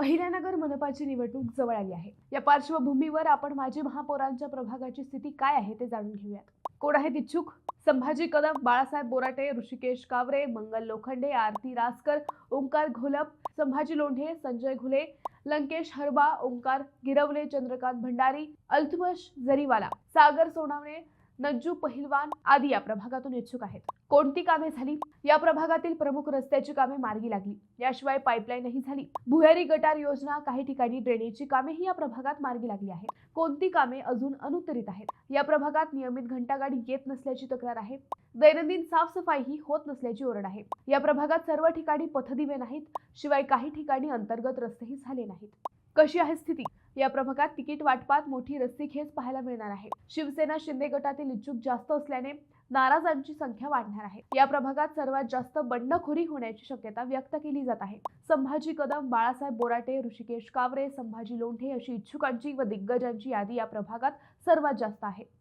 अहिल्यानगर मनपाची निवडणूक जवळ आली आहे। या पार्श्वभूमीवर आपण माजी महापौरांच्या प्रभागाची स्थिती काय आहे ते जाणून घेऊयात। कोण आहेत इच्छुक? संभाजी कदम, बाळासाहेब बोराटे, ऋषिकेश कावरे, मंगल लोखंडे, आरती रासकर, ओंकार घोलप, संभाजी लोंढे, संजय घुले, लंकेश हरबा, ओंकार गिरवले, चंद्रकांत भंडारी, अल्तमश जरीवाला, सागर सोनावणे, नज्जू पहिलवान आदी या प्रभागातून इच्छुक आहेत। कोणती कामे झाली? या प्रभागातील प्रमुख रस्त्याची कामे मार्गी लागली। याशिवाय पाईपलाईनही झाली। भुयारी गटार योजना, काही ठिकाणी ड्रेनेजची कामेही या प्रभागात मार्गी लागली आहे। कोणती कामे अजून अनुत्तरित आहेत? या प्रभागात नियमित घंटागाडी येत नसल्याची तक्रार आहे। दैनंदिन साफसफाईही होत नसल्याची ओरड आहे। या प्रभागात सर्व ठिकाणी पथदिवे नाहीत, शिवाय काही ठिकाणी अंतर्गत रस्तेही झाले नाहीत। कशी आहे स्थिती? या प्रभागात तिकीट वाटपात मोठी रस्सीखेच पाहायला मिळणार आहे। शिवसेना शिंदे गटातील इच्छुक जास्त असल्याने नाराजांची संख्या वाढणार आहे। या प्रभागात सर्वात जास्त बंडखोरी होण्याची शक्यता व्यक्त केली जात आहे। संभाजी कदम, बाळासाहेब बोराटे, ऋषिकेश कावरे, संभाजी लोंढे अशी इच्छुकांची व दिग्गजांची यादी या प्रभागात सर्वात जास्त आहे।